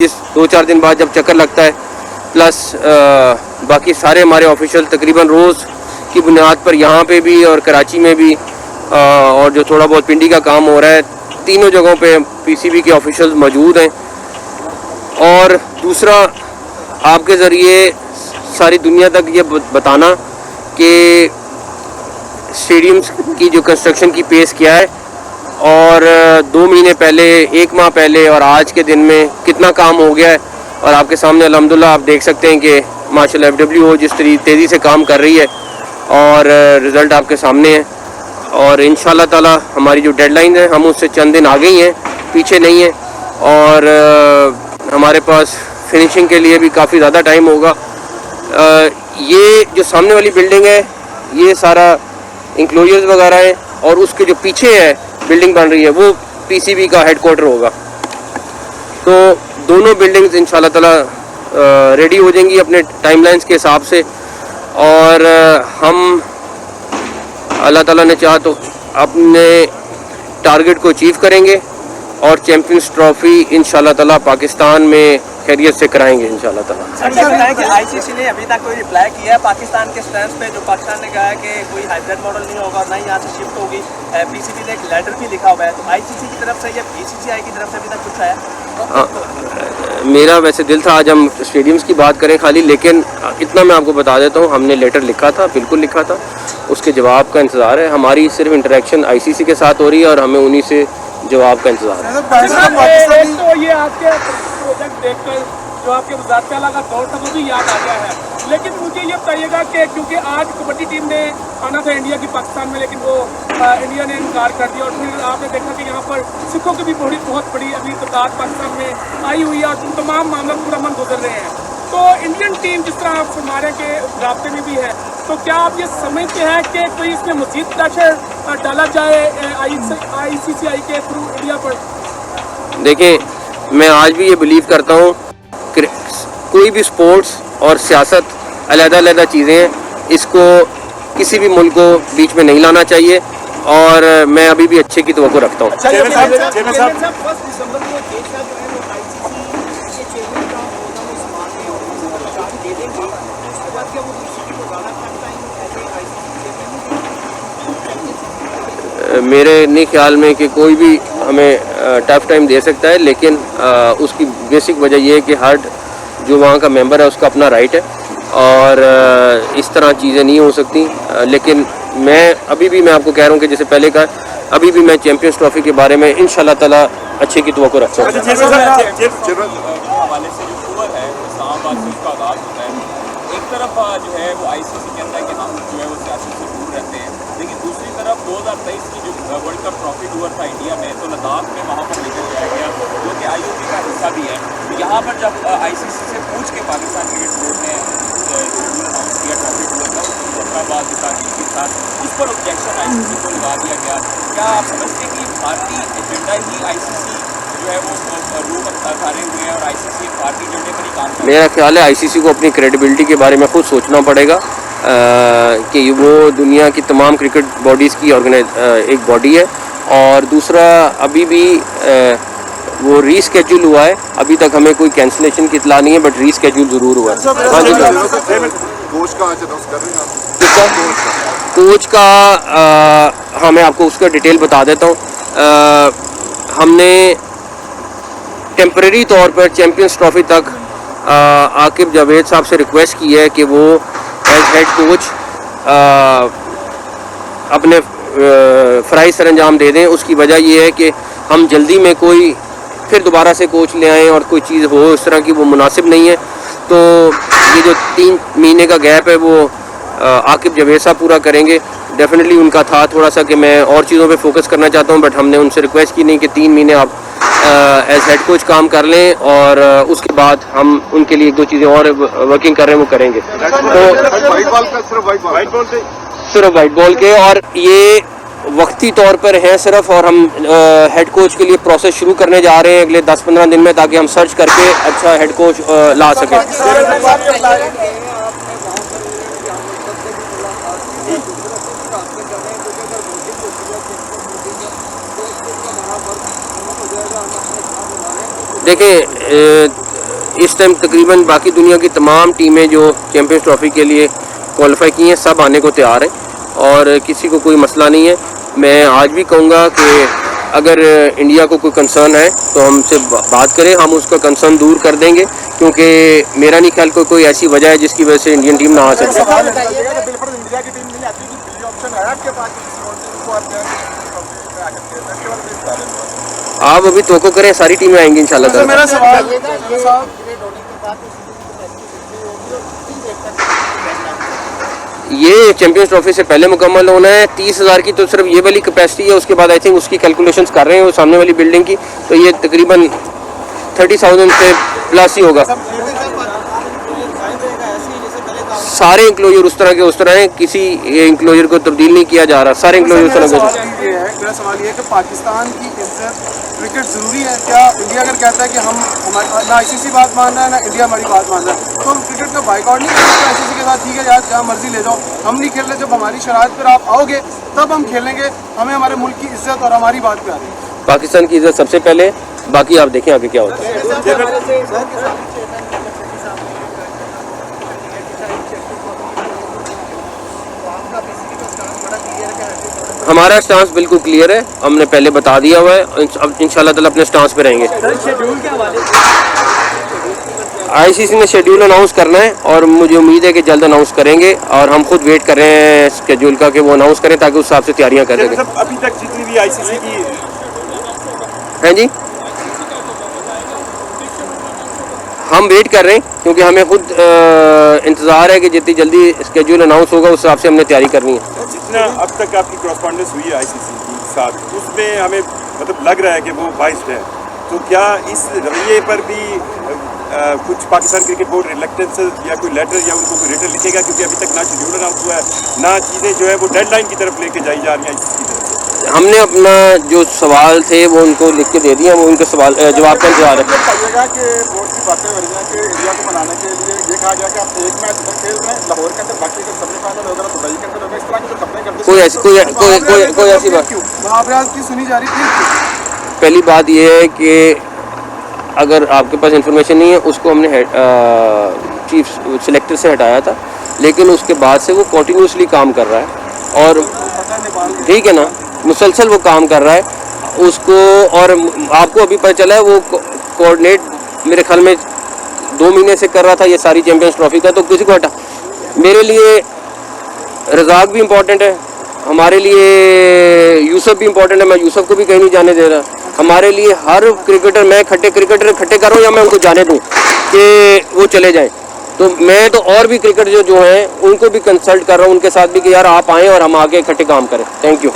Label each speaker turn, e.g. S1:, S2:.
S1: इस 2-4 दिन बाद जब चक्कर लगता है, प्लस बाकी सारे हमारे ऑफिशियल तकरीबन रोज़ की बुनियाद पर यहाँ पे भी और कराची में भी और जो थोड़ा बहुत पिंडी का काम हो रहा है, तीनों जगहों पे पीसीबी के ऑफिशियल्स मौजूद हैं। और दूसरा, आपके ज़रिए सारी दुनिया तक ये बताना कि स्टेडियम्स की जो कंस्ट्रक्शन की पेस क्या है और 2 महीने पहले, 1 माह पहले और आज के दिन में कितना काम हो गया है। और आपके सामने अल्हम्दुलिल्लाह आप देख सकते हैं कि माशाल्लाह FWO जिस तेज़ी से काम कर रही है और रिज़ल्ट आपके सामने है। और इंशाल्लाह ताला हमारी जो डेडलाइन है हम उससे चंद दिन आगे ही हैं, पीछे नहीं हैं। और हमारे पास फिनिशिंग के लिए भी काफ़ी ज़्यादा टाइम होगा। ये जो सामने वाली बिल्डिंग है ये सारा इंक्लोजर्स वगैरह है और उसके जो पीछे है बिल्डिंग बन रही है वो पीसीबी का हेडक्वार्टर होगा। तो दोनों बिल्डिंग्स इंशाल्लाह ताला रेडी हो जाएंगी अपने टाइमलाइंस के हिसाब से। और हम अल्लाह ताला ने चाहा तो अपने टारगेट को अचीव करेंगे और चैम्पियंस ट्रॉफी इंशाल्लाह ताला पाकिस्तान में खैरियत से कराएंगे इंशाल्लाह ताला।
S2: सर, कि आईसीसी ने अभी तक कोई रिप्लाई किया है पाकिस्तान के स्टैंड पे, जो पाकिस्तान ने कहा है कि कोई हाइब्रिड मॉडल नहीं होगा और ना ही यहाँ से शिफ्ट होगी। पीसीबी ने एक लेटर भी लिखा हुआ है, तो आईसीसी की तरफ से या बीसीसीआई की तरफ से अभी तक कुछ आया?
S1: मेरा वैसे दिल था आज हम स्टेडियम्स की बात करें खाली, लेकिन इतना मैं आपको बता देता हूँ, हमने लेटर लिखा था, बिल्कुल लिखा था, उसके जवाब का इंतज़ार है। हमारी सिर्फ इंटरेक्शन आईसीसी के साथ हो रही है और हमें उन्हीं से जवाब का इंतज़ार है।
S3: तो ये आपके प्रोजेक्ट देखकर जो आपके वज़ारत आला का दौर था वो भी याद आ गया है, लेकिन मुझे ये बताइएगा कि क्योंकि आज कबड्डी टीम ने आना था इंडिया की पाकिस्तान में, लेकिन वो इंडिया ने इनकार कर दिया। और फिर आपने देखा कि यहाँ पर सिखों की भी बहुत बड़ी अभी तादाद पाकिस्तान में आई हुई है और तमाम मामला पूरा मन गुजर रहे हैं। तो इंडियन टीम जिस तरह आप फरमा रहे हैं कि रास्ते में भी है, तो क्या आप ये समझते हैं कि कोई इसमें मज़ीद प्रेशर डाला जाए ICCI के थ्रू इंडिया पर?
S1: देखें, मैं आज भी ये बिलीव करता हूँ कि कोई भी स्पोर्ट्स और सियासत अलग-अलग चीज़ें हैं, इसको किसी भी मुल्क को बीच में नहीं लाना चाहिए और मैं अभी भी अच्छे की तवक्को रखता हूँ। मेरे नहीं ख्याल में कि कोई भी हमें टफ टाइम दे सकता है, लेकिन उसकी बेसिक वजह यह है कि हर जो वहाँ का मेंबर है उसका अपना राइट है और इस तरह चीज़ें नहीं हो सकती। लेकिन मैं अभी भी मैं आपको कह रहा हूँ कि जैसे पहले का, अभी भी मैं चैम्पियंस ट्रॉफी के बारे में इंशाल्लाह ताला अच्छे की तवक्को रखता हूँ।
S4: एक तरफ जो है वो आईसीसी कहता है कि हम जो है वो सियासत से दूर रहते हैं, लेकिन दूसरी तरफ 2023 की जो वर्ल्ड कप ट्रॉफी टूर था इंडिया में, तो लद्दाख में वहाँ पर लेकर जाया गया जो कि IOC का हिस्सा भी है। तो यहाँ पर जब आईसीसी से पूछ के पाकिस्तान क्रिकेट बोर्ड ने अनाउंस किया ट्रॉफी टूर का, उसकी फखराबाद के साथ उस पर ऑब्जेक्शन ICC को लगा दिया गया। क्या आप समझते हैं कि भारतीय एजेंडा ही ICC जो है वो रूप उतारे हुए हैं और ICC भारतीय एजेंडे पर ही काम कर?
S1: मेरा ख्याल है ICC को अपनी क्रेडिबिलिटी के बारे में खुद सोचना पड़ेगा कि वो दुनिया की तमाम क्रिकेट बॉडीज़ की एक बॉडी है। और दूसरा, अभी भी वो रीस्केड्यूल हुआ है, अभी तक हमें कोई कैंसिलेशन की इतला नहीं है, बट रीस्केड्यूल ज़रूर हुआ है। हाँ जी, कोच का हाँ मैं आपको उसका डिटेल बता देता हूँ। हमने टेम्परेरी तौर पर चैम्पियंस ट्रॉफी तक आकिब जावेद साहब से रिक्वेस्ट की है कि वो एज हेड कोच अपने फ़राइज़ सरअंजाम दे दें। उसकी वजह ये है कि हम जल्दी में कोई फिर दोबारा से कोच ले आएँ और कोई चीज़ हो इस तरह की, वो मुनासिब नहीं है। तो ये जो 3 महीने का गैप है वो आकिब जावेद साहब पूरा करेंगे। डेफिनेटली उनका था थोड़ा सा कि मैं और चीज़ों पे फोकस करना चाहता हूँ, बट हमने उनसे रिक्वेस्ट की नहीं कि 3 महीने आप एज हेड कोच काम कर लें और उसके बाद हम उनके लिए 1-2 चीज़ें और वर्किंग कर रहे हैं वो करेंगे। तो सिर्फ वाइट बॉल के, और ये वक्ती तौर पर हैं सिर्फ, और हम हेड कोच के लिए प्रोसेस शुरू करने जा रहे हैं अगले 10-15 दिन में, ताकि हम सर्च करके अच्छा हेड कोच ला सकें। देखिए इस टाइम तकरीबन बाकी दुनिया की तमाम टीमें जो चैम्पियंस ट्रॉफी के लिए क्वालिफाई की हैं सब आने को तैयार हैं और किसी को कोई मसला नहीं है। मैं आज भी कहूँगा कि अगर इंडिया को कोई कंसर्न है तो हमसे बात करें, हम उसका कंसर्न दूर कर देंगे, क्योंकि मेरा नहीं ख्याल कोई ऐसी वजह है जिसकी वजह से इंडियन टीम ना आ सके।
S3: इंडिया की टीम नहीं आती कि ऑप्शन है आपके पास
S1: आप अभी तोको करें, सारी टीमें आएंगी इंशाल्लाह।
S3: मेरा सवाल
S1: ये चैंपियंस ट्रॉफी से पहले मुकम्मल होना है। 30,000 की तो सिर्फ ये वाली कैपेसिटी है, उसके बाद आई थिंक उसकी कैलकुलेशंस कर रहे हैं वो सामने वाली बिल्डिंग की, तो ये तकरीबन 30,000 से प्लस ही होगा। सारे इंक्लोजर उस तरह हैं, किसी इंक्लोजर को तब्दील नहीं किया जा रहा, सारे इंक्लोजर उस तरह के।
S3: मेरा सवाल ये है कि पाकिस्तान की इज्जत क्रिकेट ज़रूरी है क्या? इंडिया अगर कहता है कि हम हमारी ना आईसीसी बात मान रहा है ना इंडिया हमारी बात मान रहा है, तो हम क्रिकेट का बाइकआउट नहीं कर सकते आईसीसी के साथ? ठीक है यार, जहाँ मर्जी ले जाओ, हम नहीं खेल रहे। जब हमारी शराइत पर आप आओगे तब हम खेलेंगे, हमें हमारे मुल्क की इज्जत और हमारी बात पे आ रही है।
S1: पाकिस्तान की इज्जत सबसे पहले, बाकी आप देखें आगे क्या होता है। हमारा स्टांस बिल्कुल क्लियर है, हमने पहले बता दिया हुआ है, अब इंशाल्लाह ताला अपने स्टांस पे रहेंगे। आईसीसी ने शेड्यूल अनाउंस करना है और मुझे उम्मीद है कि जल्द अनाउंस करेंगे और हम खुद वेट कर रहे हैं शेड्यूल का कि वो अनाउंस करें ताकि उस हिसाब से तैयारियां कर सकें।
S5: अभी तक जितनी भी आईसीसी की
S1: हैं जी, हम वेट कर रहे हैं क्योंकि हमें खुद इंतज़ार है कि जितनी जल्दी शेड्यूल अनाउंस होगा उस हिसाब से हमने तैयारी करनी है।
S5: जितना अब तक आपकी क्रॉसपॉन्डेंस हुई है आईसीसी के साथ, उसमें हमें मतलब लग रहा है कि वो बाइस्ड है, तो क्या इस रवैये पर भी कुछ पाकिस्तान क्रिकेट बोर्ड रिलेक्टेंस या कोई लेटर या उनको कोई रिटर्न लिखेगा? क्योंकि अभी तक ना शेड्यूल अनाउंस हुआ है, ना चीज़ें जो है वो डेडलाइन की तरफ लेके जाई जा रही हैं आईसीसी की तरफ से।
S1: हमने अपना जो सवाल थे वो उनको लिख के दे दिए, वो उनके सवाल जवाब का इंतजार है।
S3: पाइएगा कि बोर्ड की बातें हो रही हैं कि इंडिया को मनाने के लिए ये कहा गया कि आप एक मैच इधर खेल रहे हैं लाहौर के अंदर, बाकी अगर सेमीफाइनल होगा दुबई के अंदर होगा, इस तरह की जो खबरें करते
S1: कोई ऐसी बात
S3: महाअभ्यास की सुनी जा रही थी।
S1: पहली बात यह है कि अगर आपके पास इंफॉर्मेशन नहीं है, उसको हमने चीफ सिलेक्टर से हटाया था, लेकिन उसके बाद से वो कंटिन्यूसली काम कर रहा है और ठीक है ना, मुसलसल वो काम कर रहा है उसको। और आपको अभी पता चला है वो कोऑर्डिनेट मेरे ख्याल में 2 महीने से कर रहा था ये सारी चैंपियंस ट्रॉफी का, तो किसी को हटा। मेरे लिए रज़ाक भी इम्पोर्टेंट है, हमारे लिए यूसुफ भी इम्पोर्टेंट है, मैं यूसुफ को भी कहीं नहीं जाने दे रहा। हमारे लिए हर क्रिकेटर, मैं क्रिकेटर इकट्ठे कर रहा हूँ या मैं उनको जाने दूँ कि वो चले जाएं, तो मैं तो और भी क्रिकेटर जो हैं उनको भी कंसल्ट कर रहा हूँ, उनके साथ भी कि यार आप आएँ और हम आगे इकट्ठे काम करें। Thank you.